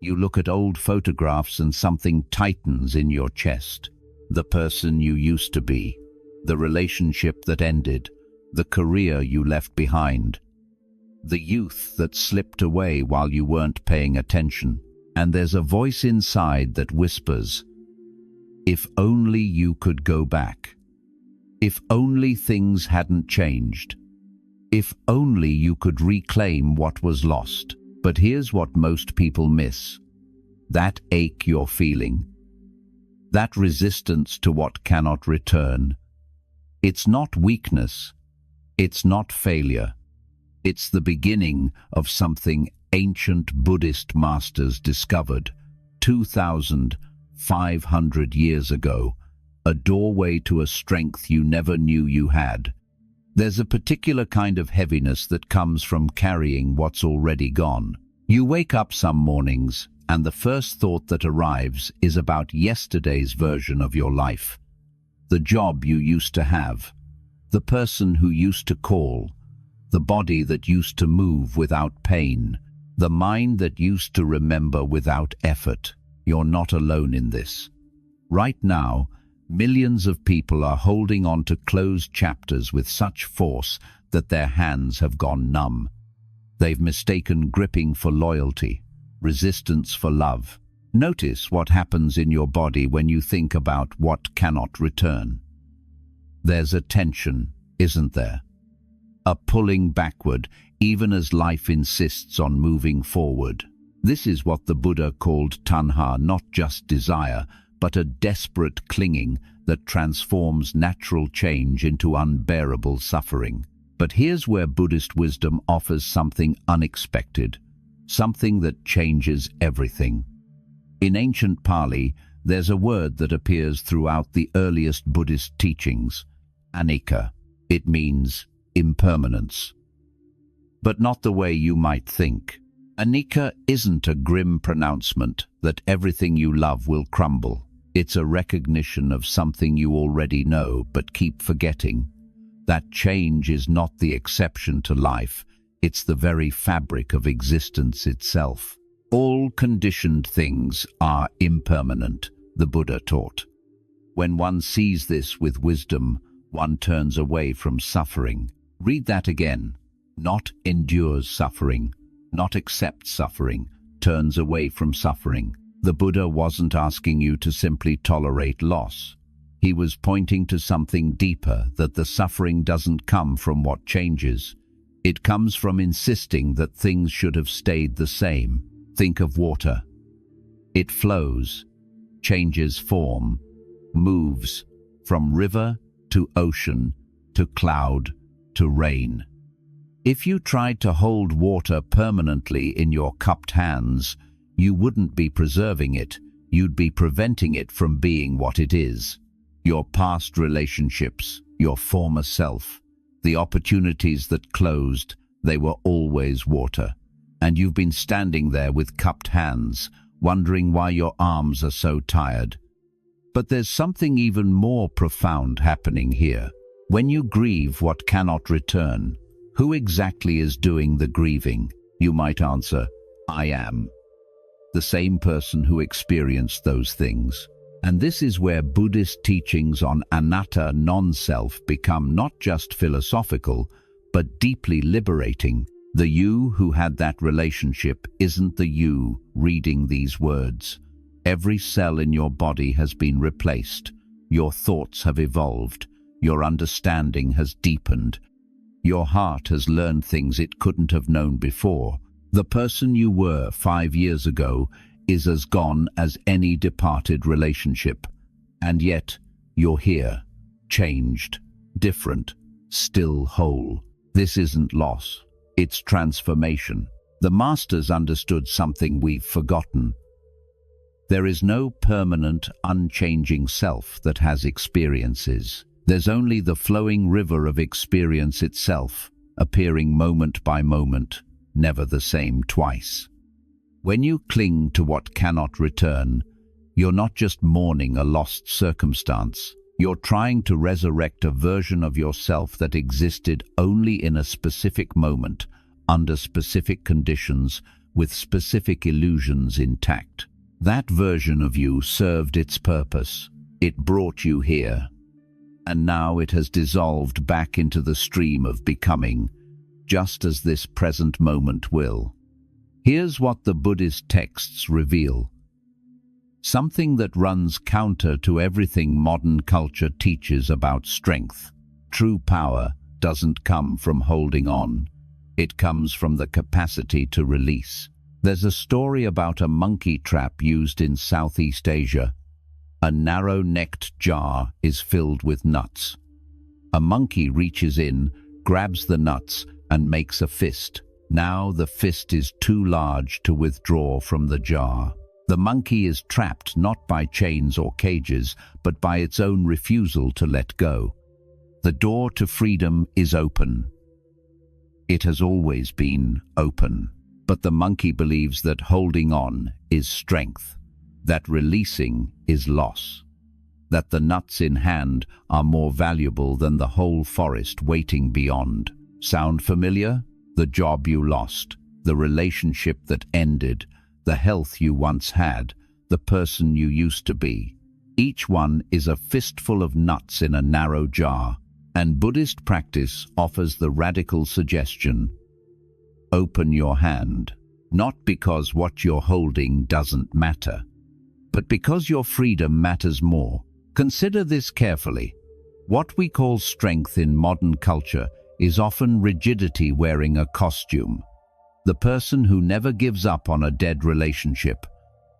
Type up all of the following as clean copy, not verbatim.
You look at old photographs and something tightens in your chest. The person you used to be, the relationship that ended, the career you left behind, the youth that slipped away while you weren't paying attention. And there's a voice inside that whispers, if only you could go back. If only things hadn't changed. If only you could reclaim what was lost. But here's what most people miss. That ache you're feeling, that resistance to what cannot return. It's not weakness. It's not failure. It's the beginning of something ancient Buddhist masters discovered 2,500 years ago, a doorway to a strength you never knew you had. There's a particular kind of heaviness that comes from carrying what's already gone. You wake up some mornings, and the first thought that arrives is about yesterday's version of your life. The job you used to have, the person who used to call, the body that used to move without pain, the mind that used to remember without effort. You're not alone in this. Right now, millions of people are holding on to closed chapters with such force that their hands have gone numb. They've mistaken gripping for loyalty, resistance for love. Notice what happens in your body when you think about what cannot return. There's a tension, isn't there? A pulling backward, even as life insists on moving forward. This is what the Buddha called tanha, not just desire, but a desperate clinging that transforms natural change into unbearable suffering. But here's where Buddhist wisdom offers something unexpected, something that changes everything. In ancient Pali, there's a word that appears throughout the earliest Buddhist teachings, anicca. It means impermanence. But not the way you might think. Anicca isn't a grim pronouncement that everything you love will crumble. It's a recognition of something you already know but keep forgetting. That change is not the exception to life, it's the very fabric of existence itself. All conditioned things are impermanent, the Buddha taught. When one sees this with wisdom, one turns away from suffering. Read that again. Not endures suffering, not accepts suffering, turns away from suffering. The Buddha wasn't asking you to simply tolerate loss. He was pointing to something deeper, that the suffering doesn't come from what changes. It comes from insisting that things should have stayed the same. Think of water. It flows, changes form, moves from river to ocean to cloud to rain. If you tried to hold water permanently in your cupped hands, you wouldn't be preserving it, you'd be preventing it from being what it is. Your past relationships, your former self, the opportunities that closed, they were always water. And you've been standing there with cupped hands, wondering why your arms are so tired. But there's something even more profound happening here. When you grieve what cannot return, who exactly is doing the grieving? You might answer, I am. The same person who experienced those things. And this is where Buddhist teachings on anatta, non-self, become not just philosophical, but deeply liberating. The you who had that relationship isn't the you reading these words. Every cell in your body has been replaced. Your thoughts have evolved. Your understanding has deepened. Your heart has learned things it couldn't have known before. The person you were 5 years ago is as gone as any departed relationship. And yet, you're here, changed, different, still whole. This isn't loss, it's transformation. The masters understood something we've forgotten. There is no permanent, unchanging self that has experiences. There's only the flowing river of experience itself, appearing moment by moment, never the same twice. When you cling to what cannot return, you're not just mourning a lost circumstance. You're trying to resurrect a version of yourself that existed only in a specific moment, under specific conditions, with specific illusions intact. That version of you served its purpose. It brought you here. And now it has dissolved back into the stream of becoming, just as this present moment will. Here's what the Buddhist texts reveal. Something that runs counter to everything modern culture teaches about strength. True power doesn't come from holding on. It comes from the capacity to release. There's a story about a monkey trap used in Southeast Asia. A narrow-necked jar is filled with nuts. A monkey reaches in, grabs the nuts, and makes a fist. Now the fist is too large to withdraw from the jar. The monkey is trapped not by chains or cages, but by its own refusal to let go. The door to freedom is open. It has always been open. But the monkey believes that holding on is strength, that releasing is loss, that the nuts in hand are more valuable than the whole forest waiting beyond. Sound familiar? The job you lost, the relationship that ended, the health you once had, the person you used to be. Each one is a fistful of nuts in a narrow jar, and Buddhist practice offers the radical suggestion: open your hand, not because what you're holding doesn't matter, but because your freedom matters more. Consider this carefully. What we call strength in modern culture is often rigidity wearing a costume. The person who never gives up on a dead relationship,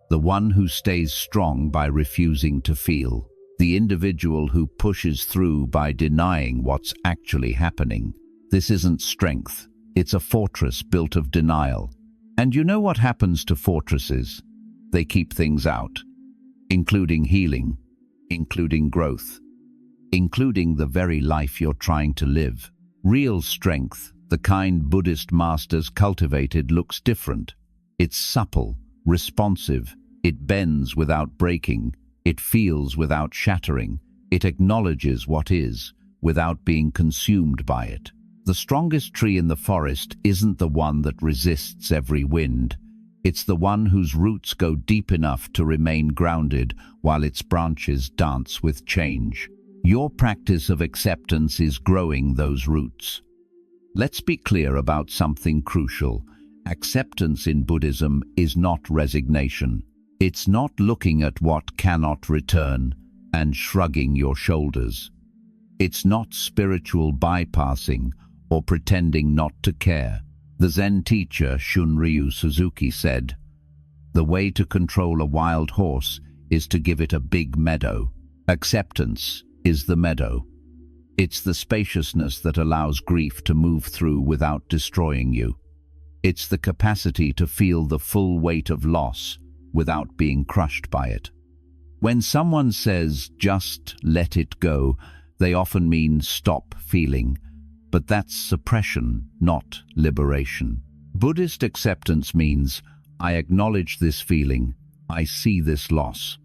the one who stays strong by refusing to feel, the individual who pushes through by denying what's actually happening. This isn't strength. It's a fortress built of denial. And you know what happens to fortresses? They keep things out, including healing, including growth, including the very life you're trying to live. Real strength, the kind Buddhist masters cultivated, looks different. It's supple, responsive, it bends without breaking, it feels without shattering, it acknowledges what is, without being consumed by it. The strongest tree in the forest isn't the one that resists every wind. It's the one whose roots go deep enough to remain grounded while its branches dance with change. Your practice of acceptance is growing those roots. Let's be clear about something crucial. Acceptance in Buddhism is not resignation. It's not looking at what cannot return and shrugging your shoulders. It's not spiritual bypassing or pretending not to care. The Zen teacher Shunryu Suzuki said, "The way to control a wild horse is to give it a big meadow." Acceptance is the meadow. It's the spaciousness that allows grief to move through without destroying you. It's the capacity to feel the full weight of loss without being crushed by it. When someone says, "just let it go," they often mean stop feeling. But that's suppression, not liberation. Buddhist acceptance means, I acknowledge this feeling, I see this loss,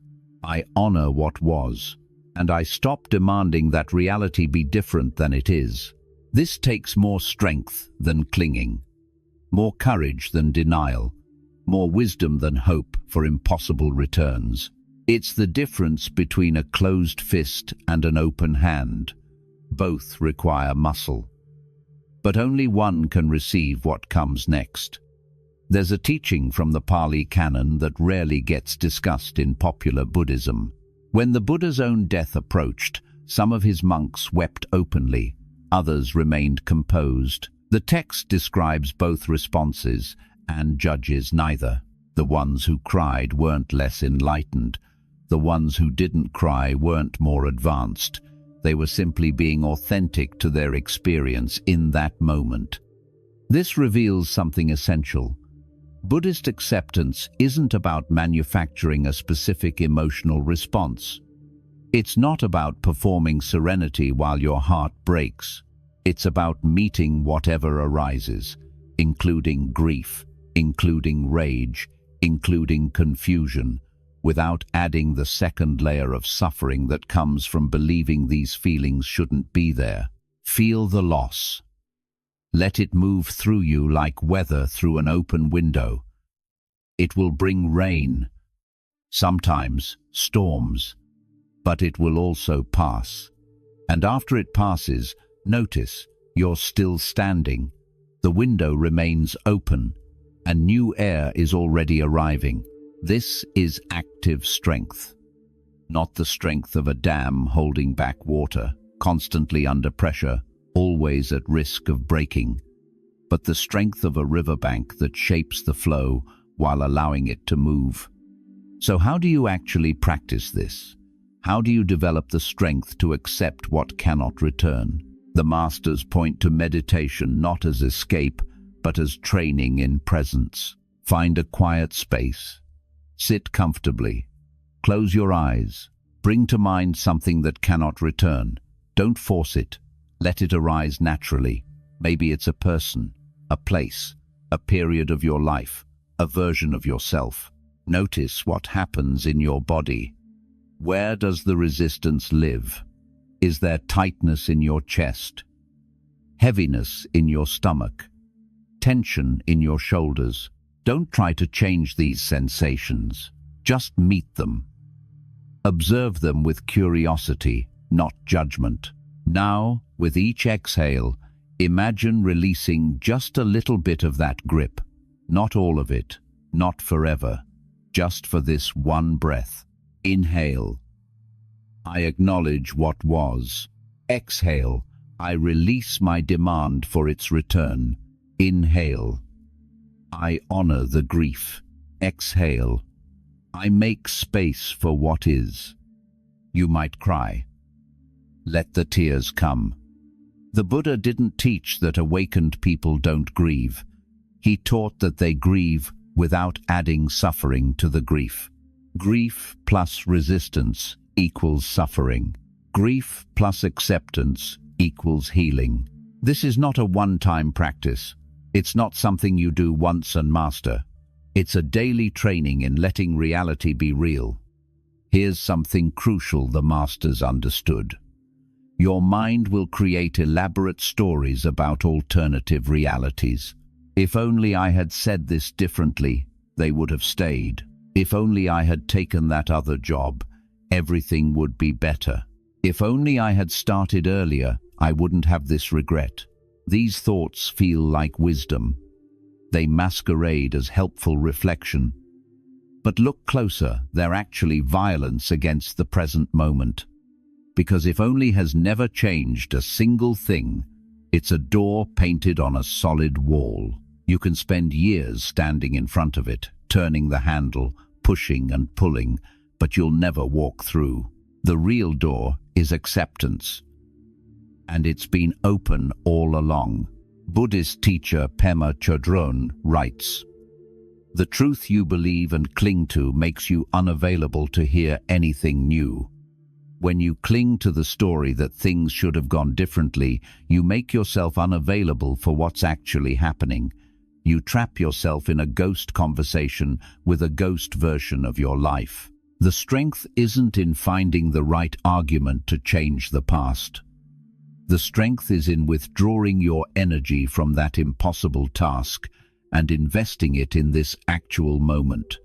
I honor what was, and I stop demanding that reality be different than it is. This takes more strength than clinging, more courage than denial, more wisdom than hope for impossible returns. It's the difference between a closed fist and an open hand. Both require muscle. But only one can receive what comes next. There's a teaching from the Pali Canon that rarely gets discussed in popular Buddhism. When the Buddha's own death approached, some of his monks wept openly, others remained composed. The text describes both responses and judges neither. The ones who cried weren't less enlightened. The ones who didn't cry weren't more advanced. They were simply being authentic to their experience in that moment. This reveals something essential. Buddhist acceptance isn't about manufacturing a specific emotional response. It's not about performing serenity while your heart breaks. It's about meeting whatever arises, including grief, including rage, including confusion, without adding the second layer of suffering that comes from believing these feelings shouldn't be there. Feel the loss. Let it move through you like weather through an open window. It will bring rain, sometimes storms, but it will also pass. And after it passes, notice you're still standing. The window remains open, and new air is already arriving. This is active strength, not the strength of a dam holding back water, constantly under pressure, always at risk of breaking, but the strength of a riverbank that shapes the flow while allowing it to move. So how do you actually practice this? How do you develop the strength to accept what cannot return? The masters point to meditation not as escape, but as training in presence. Find a quiet space. Sit comfortably. Close your eyes. Bring to mind something that cannot return. Don't force it. Let it arise naturally. Maybe it's a person, a place, a period of your life, a version of yourself. Notice what happens in your body. Where does the resistance live? Is there tightness in your chest? Heaviness in your stomach? Tension in your shoulders? Don't try to change these sensations. Just meet them. Observe them with curiosity, not judgment. Now, with each exhale, imagine releasing just a little bit of that grip. Not all of it, not forever, just for this one breath. Inhale. I acknowledge what was. Exhale. I release my demand for its return. Inhale. I honor the grief. Exhale. I make space for what is. You might cry. Let the tears come. The Buddha didn't teach that awakened people don't grieve. He taught that they grieve without adding suffering to the grief. Grief plus resistance equals suffering. Grief plus acceptance equals healing. This is not a one-time practice. It's not something you do once and master. It's a daily training in letting reality be real. Here's something crucial the masters understood. Your mind will create elaborate stories about alternative realities. If only I had said this differently, they would have stayed. If only I had taken that other job, everything would be better. If only I had started earlier, I wouldn't have this regret. These thoughts feel like wisdom. They masquerade as helpful reflection. But look closer, they're actually violence against the present moment. Because if only has never changed a single thing, it's a door painted on a solid wall. You can spend years standing in front of it, turning the handle, pushing and pulling, but you'll never walk through. The real door is acceptance. And it's been open all along. Buddhist teacher Pema Chodron writes, "The truth you believe and cling to makes you unavailable to hear anything new. When you cling to the story that things should have gone differently, you make yourself unavailable for what's actually happening. You trap yourself in a ghost conversation with a ghost version of your life. The strength isn't in finding the right argument to change the past. The strength is in withdrawing your energy from that impossible task and investing it in this actual moment."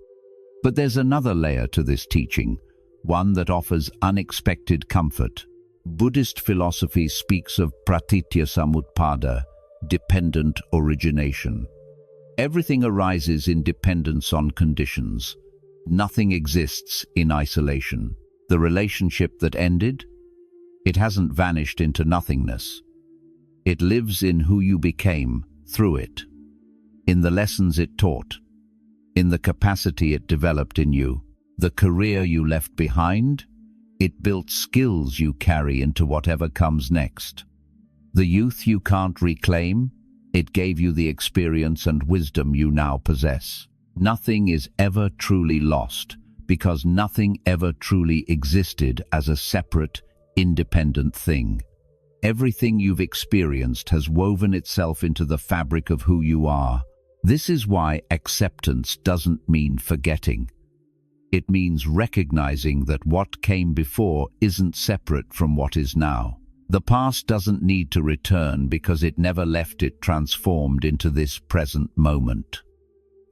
But there's another layer to this teaching, one that offers unexpected comfort. Buddhist philosophy speaks of pratitya samutpada, dependent origination. Everything arises in dependence on conditions. Nothing exists in isolation. The relationship that ended? It hasn't vanished into nothingness. It lives in who you became through it, in the lessons it taught, in the capacity it developed in you, the career you left behind. It built skills you carry into whatever comes next. The youth you can't reclaim, it gave you the experience and wisdom you now possess. Nothing is ever truly lost, because nothing ever truly existed as a separate, independent thing. Everything you've experienced has woven itself into the fabric of who you are. This is why acceptance doesn't mean forgetting. It means recognizing that what came before isn't separate from what is now. The past doesn't need to return because it never left it transformed into this present moment.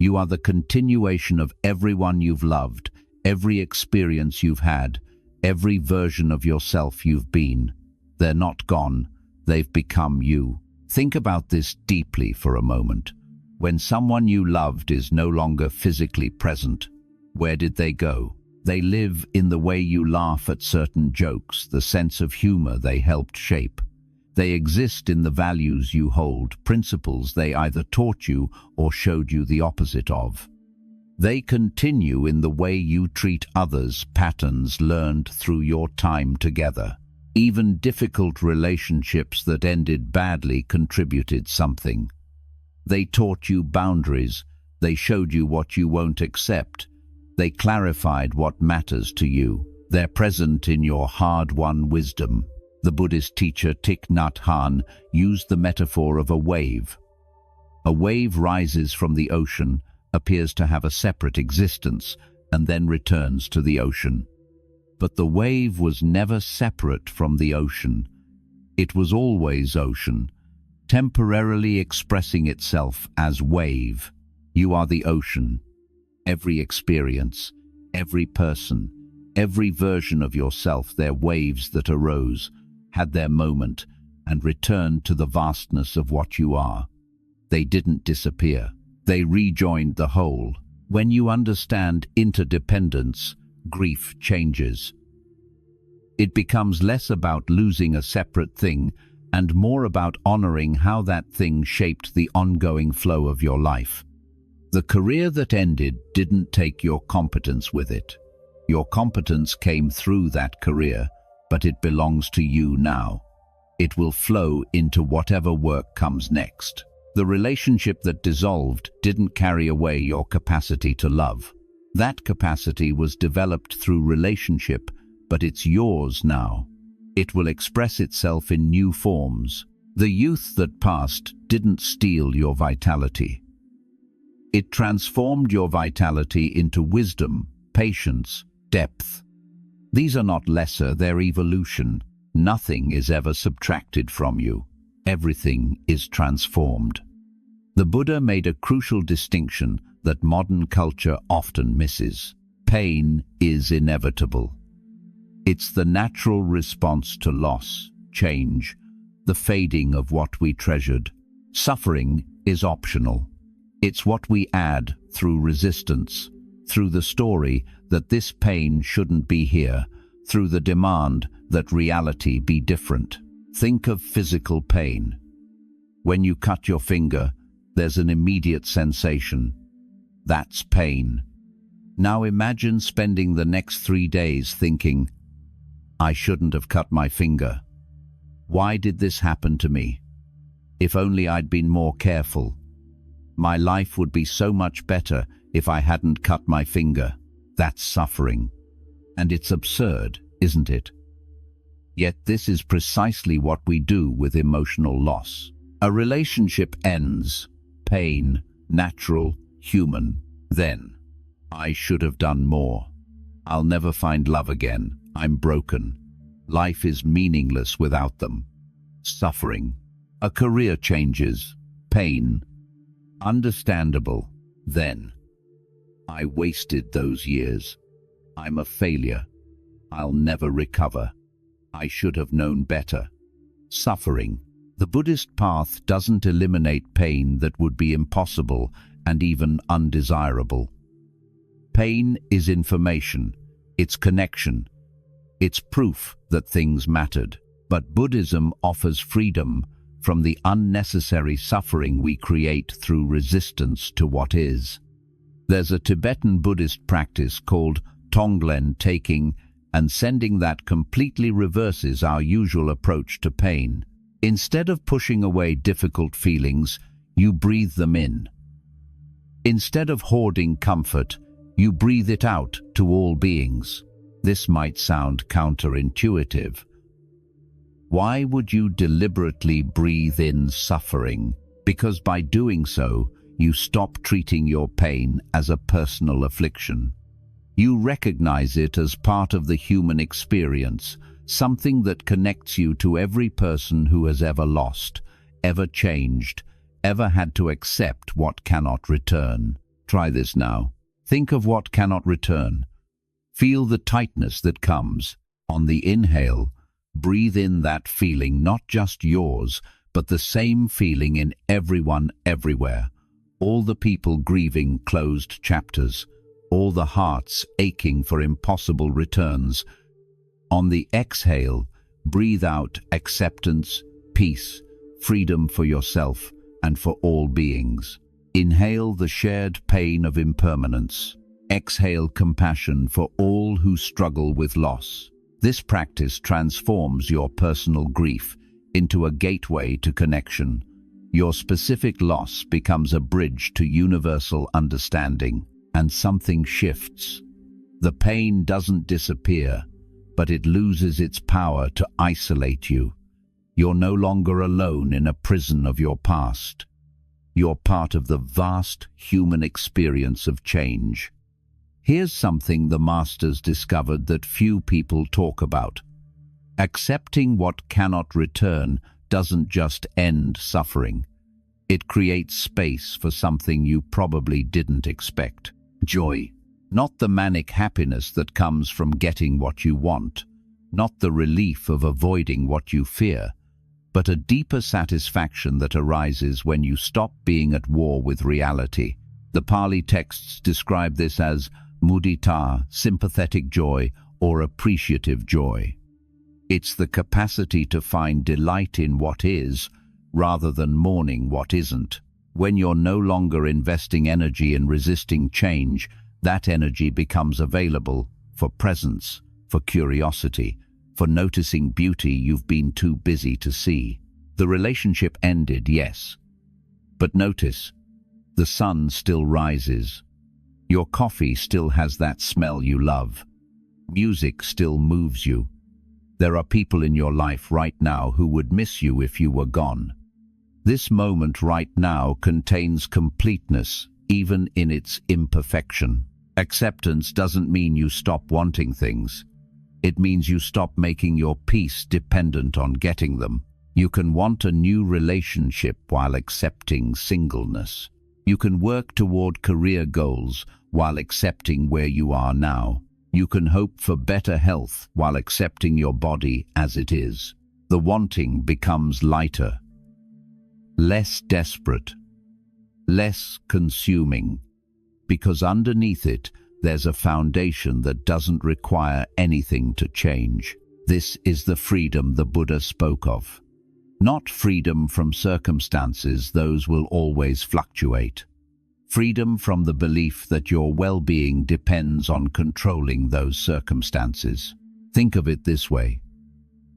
You are the continuation of everyone you've loved, every experience you've had, every version of yourself you've been. They're not gone, they've become you. Think about this deeply for a moment. When someone you loved is no longer physically present, where did they go? They live in the way you laugh at certain jokes, the sense of humor they helped shape. They exist in the values you hold, principles they either taught you or showed you the opposite of. They continue in the way you treat others, patterns learned through your time together. Even difficult relationships that ended badly contributed something. They taught you boundaries, they showed you what you won't accept, they clarified what matters to you. They're present in your hard-won wisdom. The Buddhist teacher Thich Nhat Hanh used the metaphor of a wave. A wave rises from the ocean, appears to have a separate existence, and then returns to the ocean. But the wave was never separate from the ocean. It was always ocean, temporarily expressing itself as wave. You are the ocean. Every experience, every person, every version of yourself, their waves that arose, had their moment and returned to the vastness of what you are. They didn't disappear. They rejoined the whole. When you understand interdependence, grief changes. It becomes less about losing a separate thing and more about honoring how that thing shaped the ongoing flow of your life. The career that ended didn't take your competence with it. Your competence came through that career, but it belongs to you now. It will flow into whatever work comes next. The relationship that dissolved didn't carry away your capacity to love. That capacity was developed through relationship, but it's yours now. It will express itself in new forms. The youth that passed didn't steal your vitality. It transformed your vitality into wisdom, patience, depth. These are not lesser, they're evolution. Nothing is ever subtracted from you. Everything is transformed. The Buddha made a crucial distinction that modern culture often misses. Pain is inevitable. It's the natural response to loss, change, the fading of what we treasured. Suffering is optional. It's what we add through resistance, through the story that this pain shouldn't be here, through the demand that reality be different. Think of physical pain. When you cut your finger, there's an immediate sensation. That's pain. Now imagine spending the next 3 days thinking, I shouldn't have cut my finger. Why did this happen to me? If only I'd been more careful. My life would be so much better if I hadn't cut my finger. That's suffering. And it's absurd, isn't it? Yet this is precisely what we do with emotional loss. A relationship ends. Pain, natural, human. Then, I should have done more. I'll never find love again. I'm broken. Life is meaningless without them. Suffering. A career changes. Pain. Understandable. Then, I wasted those years. I'm a failure. I'll never recover. I should have known better. Suffering. The Buddhist path doesn't eliminate pain that would be impossible and even undesirable. Pain is information. It's connection. It's proof that things mattered. But Buddhism offers freedom from the unnecessary suffering we create through resistance to what is. There's a Tibetan Buddhist practice called Tonglen taking and sending that completely reverses our usual approach to pain. Instead of pushing away difficult feelings, you breathe them in. Instead of hoarding comfort, you breathe it out to all beings. This might sound counterintuitive. Why would you deliberately breathe in suffering? Because by doing so, you stop treating your pain as a personal affliction. You recognize it as part of the human experience, something that connects you to every person who has ever lost, ever changed, ever had to accept what cannot return. Try this now. Think of what cannot return. Feel the tightness that comes. On the inhale, breathe in that feeling, not just yours, but the same feeling in everyone, everywhere. All the people grieving closed chapters. All the hearts aching for impossible returns. On the exhale, breathe out acceptance, peace, freedom for yourself and for all beings. Inhale the shared pain of impermanence. Exhale compassion for all who struggle with loss. This practice transforms your personal grief into a gateway to connection. Your specific loss becomes a bridge to universal understanding, and something shifts. The pain doesn't disappear, but it loses its power to isolate you. You're no longer alone in a prison of your past. You're part of the vast human experience of change. Here's something the masters discovered that few people talk about. Accepting what cannot return doesn't just end suffering. It creates space for something you probably didn't expect. Joy. Not the manic happiness that comes from getting what you want, not the relief of avoiding what you fear, but a deeper satisfaction that arises when you stop being at war with reality. The Pali texts describe this as mudita, sympathetic joy, or appreciative joy. It's the capacity to find delight in what is, rather than mourning what isn't. When you're no longer investing energy in resisting change, that energy becomes available for presence, for curiosity, for noticing beauty you've been too busy to see. The relationship ended, yes. But notice, the sun still rises. Your coffee still has that smell you love. Music still moves you. There are people in your life right now who would miss you if you were gone. This moment right now contains completeness, even in its imperfection. Acceptance doesn't mean you stop wanting things. It means you stop making your peace dependent on getting them. You can want a new relationship while accepting singleness. You can work toward career goals while accepting where you are now. You can hope for better health while accepting your body as it is. The wanting becomes lighter, less desperate, less consuming, because underneath it, there's a foundation that doesn't require anything to change. This is the freedom the Buddha spoke of. Not freedom from circumstances, those will always fluctuate. Freedom from the belief that your well-being depends on controlling those circumstances. Think of it this way.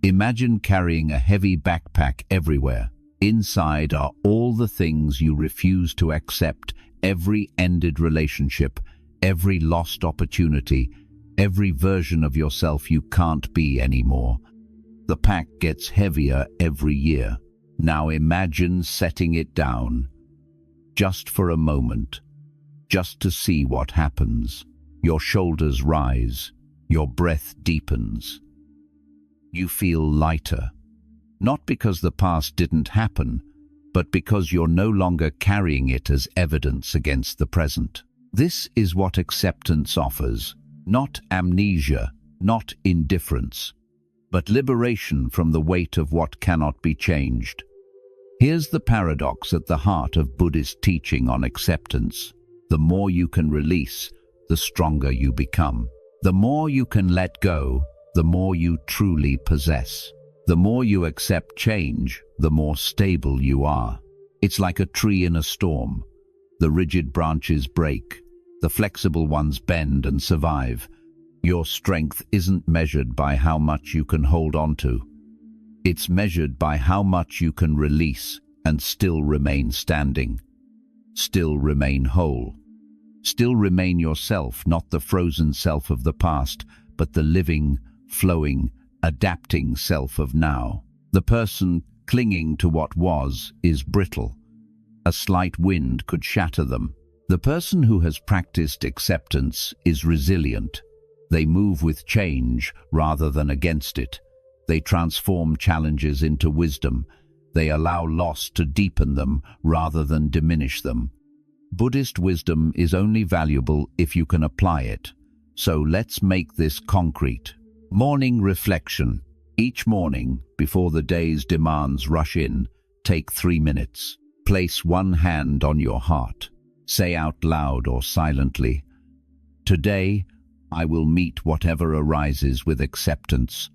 Imagine carrying a heavy backpack everywhere. Inside are all the things you refuse to accept, every ended relationship, every lost opportunity, every version of yourself you can't be anymore. The pack gets heavier every year. Now imagine setting it down, just for a moment, just to see what happens. Your shoulders rise, your breath deepens. You feel lighter, not because the past didn't happen, but because you're no longer carrying it as evidence against the present. This is what acceptance offers, not amnesia, not indifference, but liberation from the weight of what cannot be changed. Here's the paradox at the heart of Buddhist teaching on acceptance. The more you can release, the stronger you become. The more you can let go, the more you truly possess. The more you accept change, the more stable you are. It's like a tree in a storm. The rigid branches break, the flexible ones bend and survive. Your strength isn't measured by how much you can hold on to. It's measured by how much you can release and still remain standing, still remain whole, still remain yourself, not the frozen self of the past, but the living, flowing, adapting self of now. The person clinging to what was is brittle. A slight wind could shatter them. The person who has practiced acceptance is resilient. They move with change rather than against it. They transform challenges into wisdom. They allow loss to deepen them rather than diminish them. Buddhist wisdom is only valuable if you can apply it. So let's make this concrete. Morning reflection. Each morning, before the day's demands rush in, take 3 minutes. Place one hand on your heart. Say out loud or silently, "Today, I will meet whatever arises with acceptance.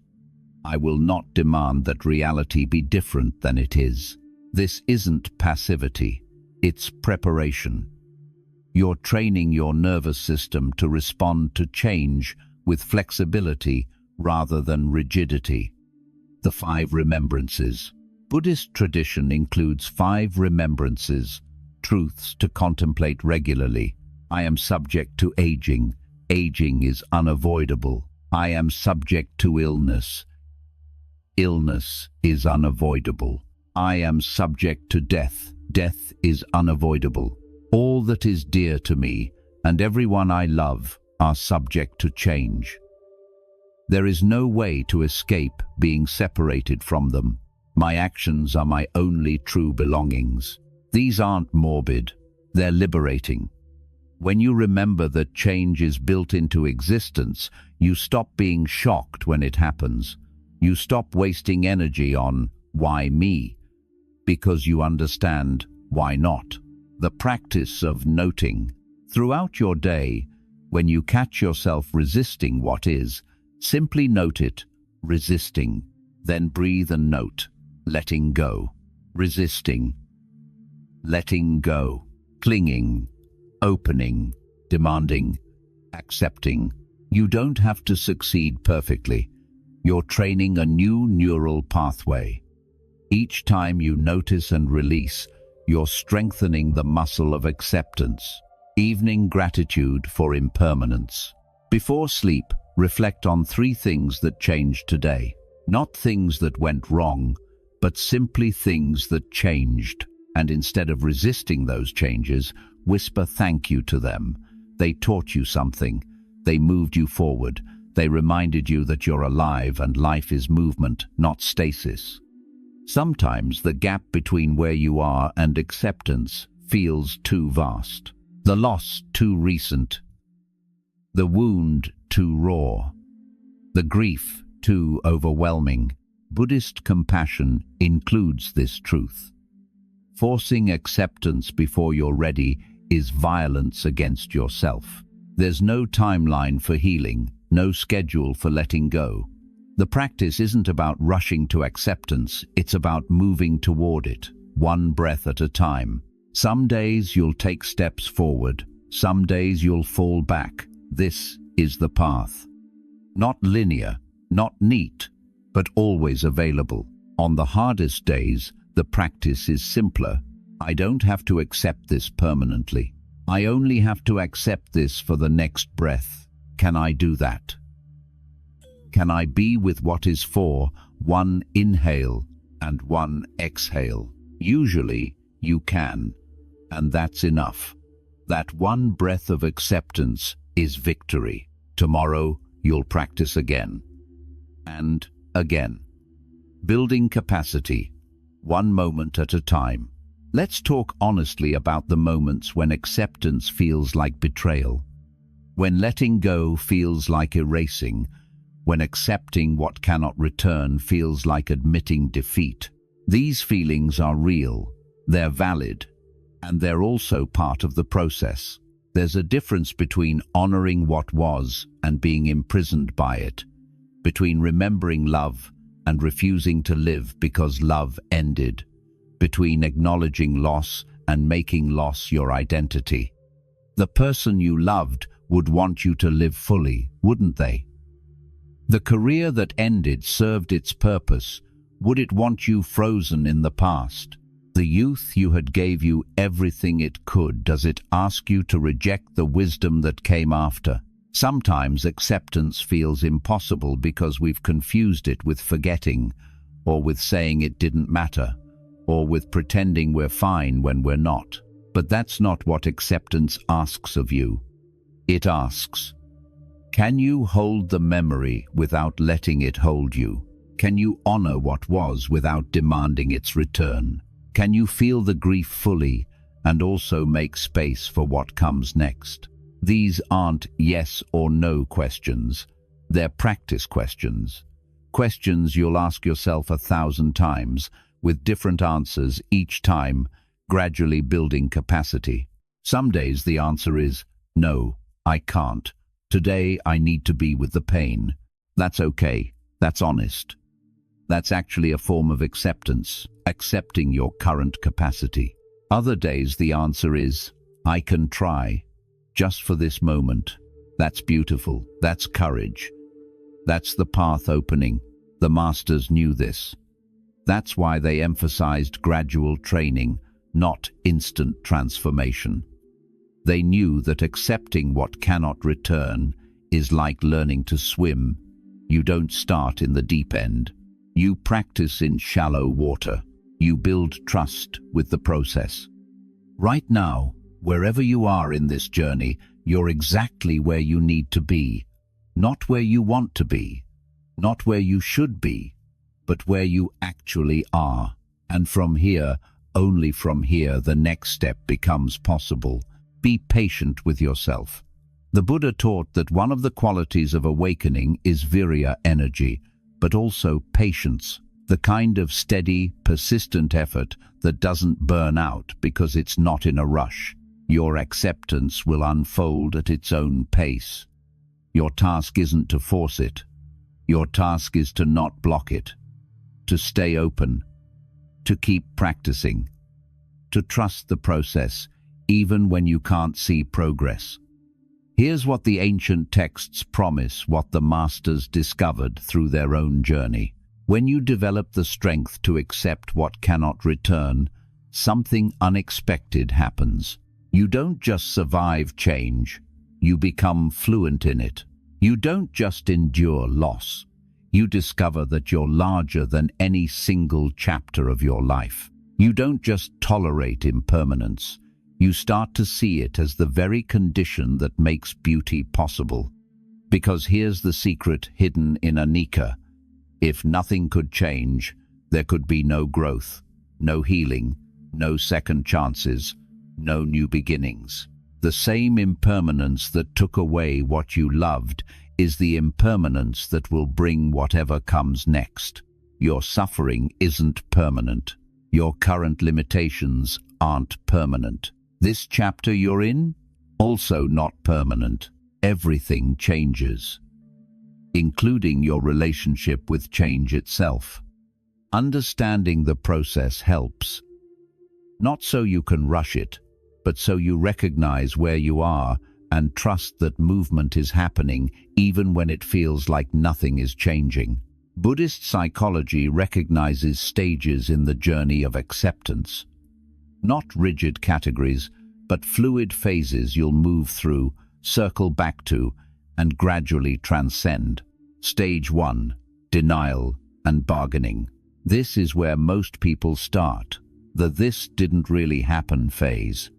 I will not demand that reality be different than it is." This isn't passivity, it's preparation. You're training your nervous system to respond to change with flexibility rather than rigidity. The 5 remembrances. Buddhist tradition includes 5 remembrances, truths to contemplate regularly. I am subject to aging. Aging is unavoidable. I am subject to illness. Illness is unavoidable. I am subject to death. Death is unavoidable. All that is dear to me and everyone I love are subject to change. There is no way to escape being separated from them. My actions are my only true belongings. These aren't morbid, they're liberating. When you remember that change is built into existence, you stop being shocked when it happens. You stop wasting energy on "why me?" because you understand "why not?" The practice of noting. Throughout your day, when you catch yourself resisting what is, simply note it, resisting. Then breathe and note, letting go. Resisting. Letting go. Clinging. Opening. Demanding. Accepting. You don't have to succeed perfectly. You're training a new neural pathway. Each time you notice and release, you're strengthening the muscle of acceptance. Evening gratitude for impermanence. Before sleep, reflect on 3 things that changed today. Not things that went wrong, but simply things that changed. And instead of resisting those changes, whisper thank you to them. They taught you something. They moved you forward. They reminded you that you're alive and life is movement, not stasis. Sometimes the gap between where you are and acceptance feels too vast. The loss too recent. The wound too raw. The grief too overwhelming. Buddhist compassion includes this truth. Forcing acceptance before you're ready is violence against yourself. There's no timeline for healing, no schedule for letting go. The practice isn't about rushing to acceptance, it's about moving toward it, one breath at a time. Some days you'll take steps forward, some days you'll fall back. This is the path. Not linear, not neat, but always available. On the hardest days, the practice is simpler. I don't have to accept this permanently. I only have to accept this for the next breath. Can I do that? Can I be with what is for one inhale and one exhale? Usually, you can, and that's enough. That one breath of acceptance is victory. Tomorrow, you'll practice again. And again. Building capacity, one moment at a time. Let's talk honestly about the moments when acceptance feels like betrayal. When letting go feels like erasing. When accepting what cannot return feels like admitting defeat. These feelings are real, they're valid, and they're also part of the process. There's a difference between honoring what was and being imprisoned by it, between remembering love and refusing to live because love ended, between acknowledging loss and making loss your identity. The person you loved would want you to live fully, wouldn't they? The career that ended served its purpose. Would it want you frozen in the past? The youth you had gave you everything it could. Does it ask you to reject the wisdom that came after? Sometimes acceptance feels impossible because we've confused it with forgetting, or with saying it didn't matter, or with pretending we're fine when we're not. But that's not what acceptance asks of you. It asks, can you hold the memory without letting it hold you? Can you honor what was without demanding its return? Can you feel the grief fully and also make space for what comes next. These aren't yes or no questions. They're practice questions. Questions you'll ask yourself 1,000 times, with different answers each time, gradually building capacity. Some days the answer is, no, I can't. Today I need to be with the pain. That's okay. That's honest. That's actually a form of acceptance, accepting your current capacity. Other days the answer is, I can try, just for this moment. That's beautiful. That's courage. That's the path opening. The masters knew this. That's why they emphasized gradual training, not instant transformation. They knew that accepting what cannot return is like learning to swim. You don't start in the deep end. You practice in shallow water. You build trust with the process. Right now, wherever you are in this journey, you're exactly where you need to be. Not where you want to be, not where you should be, but where you actually are. And from here, only from here, the next step becomes possible. Be patient with yourself. The Buddha taught that one of the qualities of awakening is virya energy, but also patience, the kind of steady, persistent effort that doesn't burn out because it's not in a rush. Your acceptance will unfold at its own pace. Your task isn't to force it. Your task is to not block it, to stay open, to keep practicing, to trust the process, even when you can't see progress. Here's what the ancient texts promise, what the masters discovered through their own journey. When you develop the strength to accept what cannot return, something unexpected happens. You don't just survive change, you become fluent in it. You don't just endure loss, you discover that you're larger than any single chapter of your life. You don't just tolerate impermanence, you start to see it as the very condition that makes beauty possible. Because here's the secret hidden in anicca. If nothing could change, there could be no growth, no healing, no second chances, no new beginnings. The same impermanence that took away what you loved is the impermanence that will bring whatever comes next. Your suffering isn't permanent. Your current limitations aren't permanent. This chapter you're in, also not permanent. Everything changes, including your relationship with change itself. Understanding the process helps, not so you can rush it, but so you recognize where you are and trust that movement is happening even when it feels like nothing is changing. Buddhist psychology recognizes stages in the journey of acceptance. Not rigid categories, but fluid phases you'll move through, circle back to, and gradually transcend. Stage 1, denial and bargaining. This is where most people start, the "this didn't really happen" phase,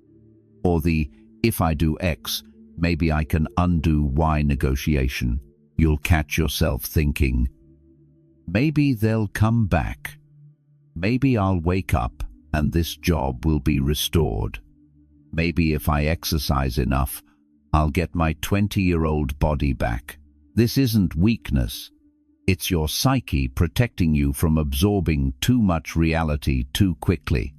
or the "if I do X, maybe I can undo Y" negotiation. You'll catch yourself thinking, maybe they'll come back. Maybe I'll wake up and this job will be restored. Maybe if I exercise enough, I'll get my 20-year-old body back. This isn't weakness. It's your psyche protecting you from absorbing too much reality too quickly.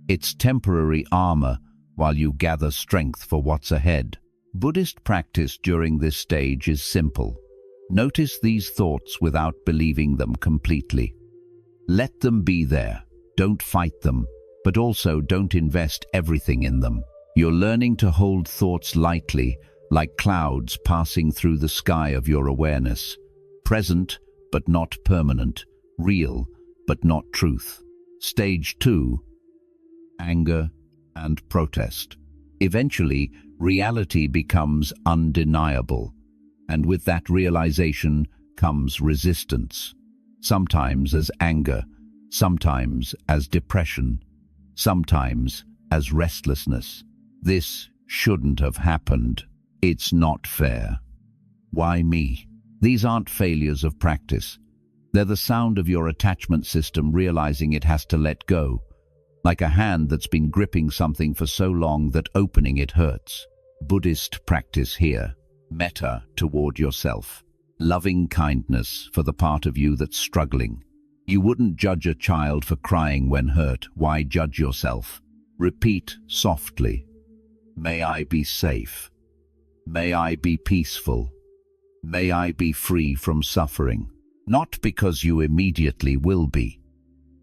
It's temporary armor while you gather strength for what's ahead. Buddhist practice during this stage is simple. Notice these thoughts without believing them completely. Let them be there. Don't fight them, but also don't invest everything in them. You're learning to hold thoughts lightly, like clouds passing through the sky of your awareness. Present, but not permanent. Real, but not truth. Stage 2, anger and protest. Eventually, reality becomes undeniable, and with that realization comes resistance. Sometimes as anger, sometimes as depression, sometimes as restlessness. This shouldn't have happened. It's not fair. Why me? These aren't failures of practice. They're the sound of your attachment system realizing it has to let go. like a hand that's been gripping something for so long that opening it hurts. Buddhist practice here. Metta toward yourself. Loving kindness for the part of you that's struggling. You wouldn't judge a child for crying when hurt. Why judge yourself? Repeat softly. May I be safe. May I be peaceful. May I be free from suffering. Not because you immediately will be,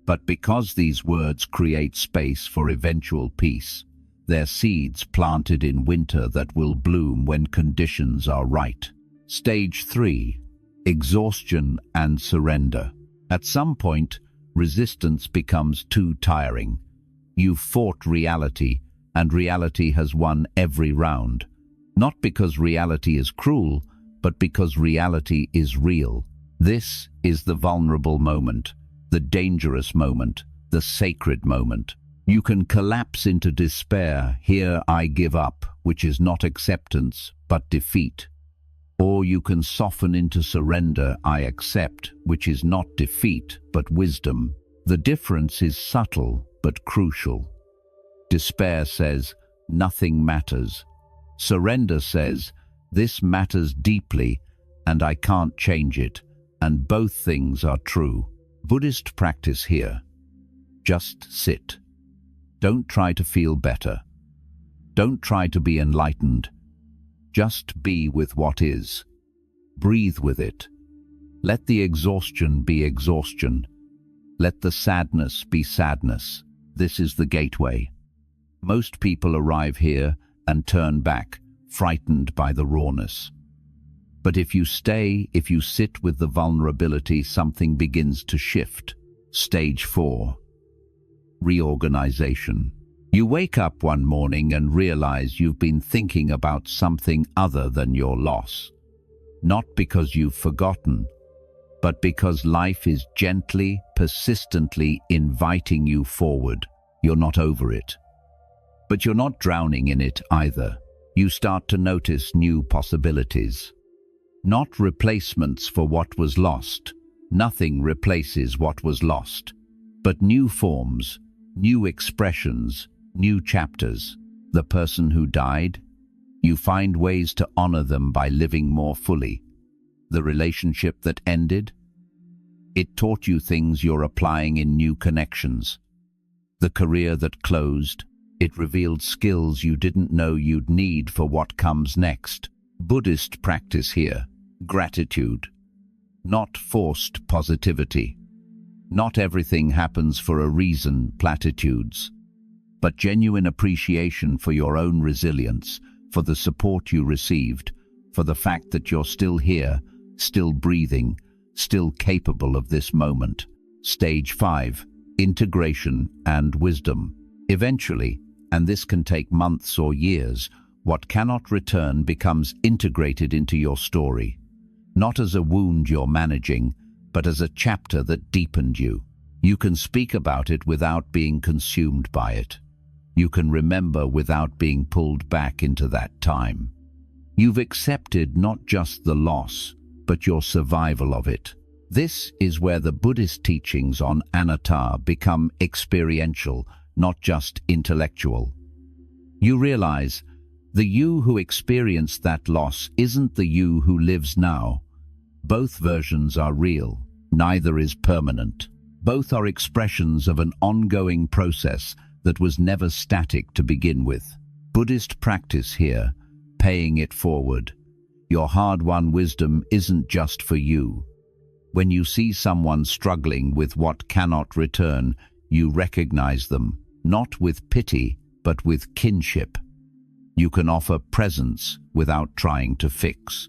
but because these words create space for eventual peace. They're seeds planted in winter that will bloom when conditions are right. Stage 3. Exhaustion and surrender. At some point, resistance becomes too tiring. You've fought reality, and reality has won every round. Not because reality is cruel, but because reality is real. This is the vulnerable moment, the dangerous moment, the sacred moment. You can collapse into despair, here I give up, which is not acceptance, but defeat. Or you can soften into surrender, I accept, which is not defeat, but wisdom. The difference is subtle, but crucial. Despair says, nothing matters. Surrender says, this matters deeply, and I can't change it, and both things are true. Buddhist practice here. Just sit. Don't try to feel better. Don't try to be enlightened. Just be with what is. Breathe with it. Let the exhaustion be exhaustion. Let the sadness be sadness. This is the gateway. Most people arrive here and turn back, frightened by the rawness. But if you stay, if you sit with the vulnerability, something begins to shift. Stage 4. Reorganization. You wake up one morning and realize you've been thinking about something other than your loss. Not because you've forgotten, but because life is gently, persistently inviting you forward. You're not over it. But you're not drowning in it either. You start to notice new possibilities. Not replacements for what was lost. Nothing replaces what was lost. But new forms, new expressions, new chapters. The person who died, you find ways to honor them by living more fully. The relationship that ended, it taught you things you're applying in new connections. The career that closed, it revealed skills you didn't know you'd need for what comes next. Buddhist practice here. Gratitude. Not forced positivity. Not everything happens for a reason, platitudes. But genuine appreciation for your own resilience, for the support you received, for the fact that you're still here, still breathing, still capable of this moment. Stage 5. Integration and wisdom. Eventually, and this can take months or years, what cannot return becomes integrated into your story. Not as a wound you're managing, but as a chapter that deepened you. You can speak about it without being consumed by it. You can remember without being pulled back into that time. You've accepted not just the loss, but your survival of it. This is where the Buddhist teachings on anatta become experiential, not just intellectual. You realize the you who experienced that loss isn't the you who lives now. Both versions are real. Neither is permanent. Both are expressions of an ongoing process that was never static to begin with. Buddhist practice here, paying it forward. Your hard-won wisdom isn't just for you. When you see someone struggling with what cannot return, you recognize them, not with pity, but with kinship. You can offer presence without trying to fix.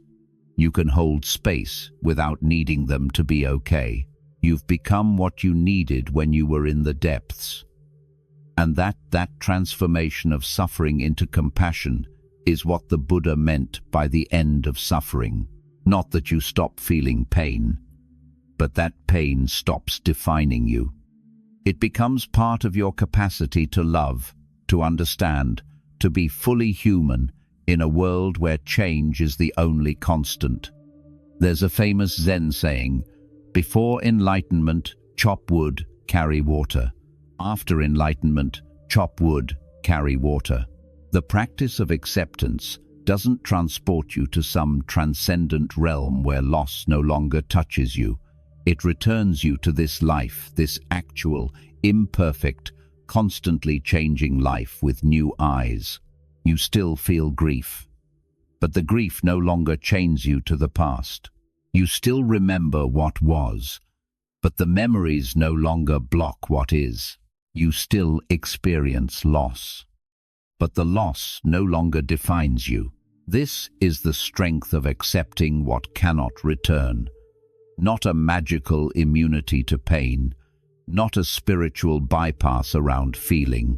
You can hold space without needing them to be okay. You've become what you needed when you were in the depths. And that transformation of suffering into compassion is what the Buddha meant by the end of suffering. Not that you stop feeling pain, but that pain stops defining you. It becomes part of your capacity to love, to understand, to be fully human in a world where change is the only constant. There's a famous Zen saying, "Before enlightenment, chop wood, carry water. After enlightenment, chop wood, carry water. The practice of acceptance doesn't transport you to some transcendent realm where loss no longer touches you. It returns you to this life, this actual, imperfect, constantly changing life with new eyes. You still feel grief, but the grief no longer chains you to the past. You still remember what was, but the memories no longer block what is. You still experience loss, but the loss no longer defines you. This is the strength of accepting what cannot return. Not a magical immunity to pain, not a spiritual bypass around feeling,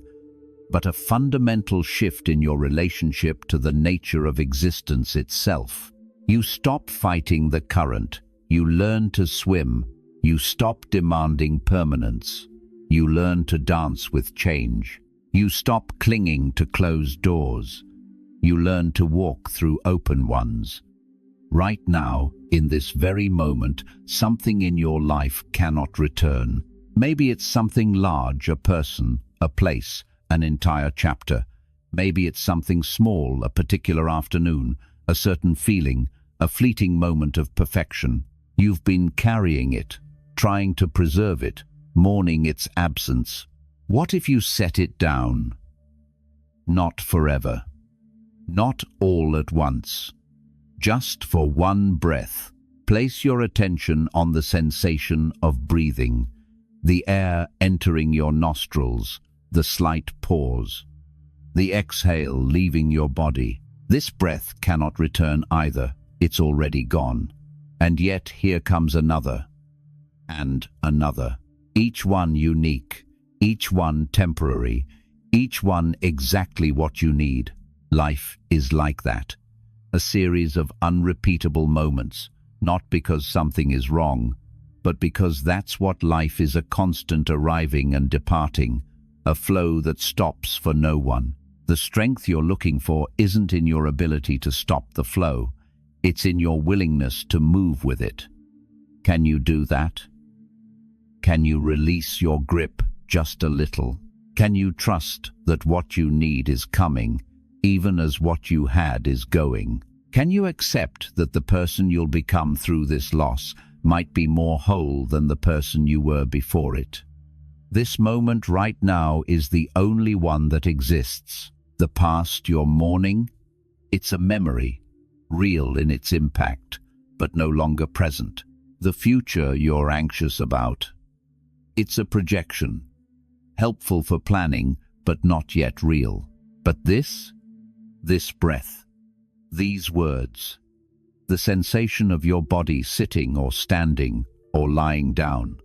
but a fundamental shift in your relationship to the nature of existence itself. You stop fighting the current, you learn to swim, you stop demanding permanence, you learn to dance with change, you stop clinging to closed doors, you learn to walk through open ones. Right now, in this very moment, something in your life cannot return. Maybe it's something large, a person, a place, an entire chapter. Maybe it's something small, a particular afternoon, a certain feeling, a fleeting moment of perfection. You've been carrying it, trying to preserve it, mourning its absence. What if you set it down? Not forever. Not all at once. Just for one breath. Place your attention on the sensation of breathing, the air entering your nostrils, the slight pause, the exhale leaving your body. This breath cannot return either. It's already gone. And yet here comes another, and another. Each one unique, each one temporary, each one exactly what you need. Life is like that. A series of unrepeatable moments, not because something is wrong, but because that's what life is, a constant arriving and departing, a flow that stops for no one. The strength you're looking for isn't in your ability to stop the flow, it's in your willingness to move with it. Can you do that? Can you release your grip just a little? Can you trust that what you need is coming, even as what you had is going? Can you accept that the person you'll become through this loss might be more whole than the person you were before it? This moment right now is the only one that exists. The past you're mourning, it's a memory, real in its impact, but no longer present. The future you're anxious about, it's a projection, helpful for planning, but not yet real. But this breath, these words, the sensation of your body sitting or standing or lying down,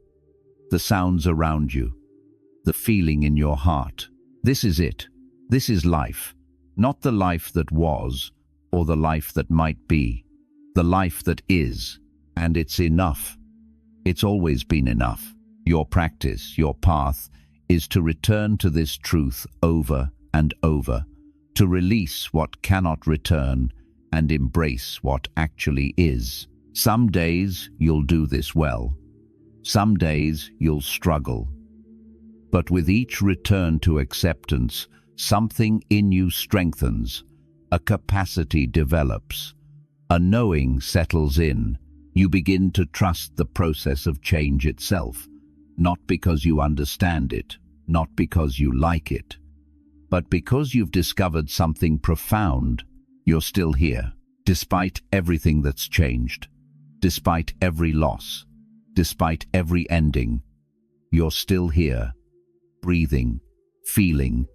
the sounds around you, the feeling in your heart, this is it. This is life, not the life that was or the life that might be, the life that is, and it's enough. It's always been enough. Your practice, your path, is to return to this truth over and over, to release what cannot return and embrace what actually is. Some days you'll do this well. Some days you'll struggle. But with each return to acceptance, something in you strengthens, a capacity develops, a knowing settles in. You begin to trust the process of change itself, not because you understand it, not because you like it, but because you've discovered something profound. You're still here, despite everything that's changed, despite every loss, despite every ending. You're still here, breathing, feeling,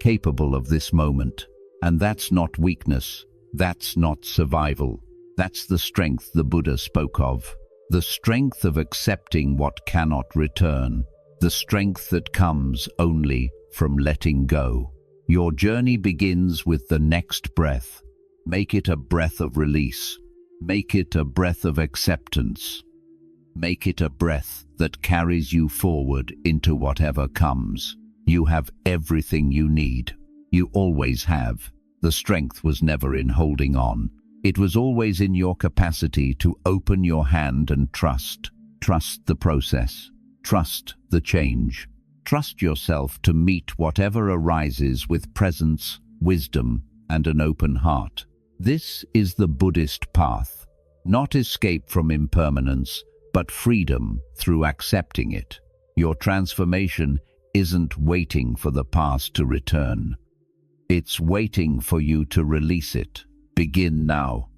capable of this moment. And that's not weakness, that's not survival. That's the strength the Buddha spoke of. The strength of accepting what cannot return. The strength that comes only from letting go. Your journey begins with the next breath. Make it a breath of release. Make it a breath of acceptance. Make it a breath that carries you forward into whatever comes. You have everything you need. You always have. The strength was never in holding on. It was always in your capacity to open your hand and trust. Trust the process. Trust the change. Trust yourself to meet whatever arises with presence, wisdom, and an open heart. This is the Buddhist path, not escape from impermanence, but freedom through accepting it. Your transformation isn't waiting for the past to return. It's waiting for you to release it. Begin now.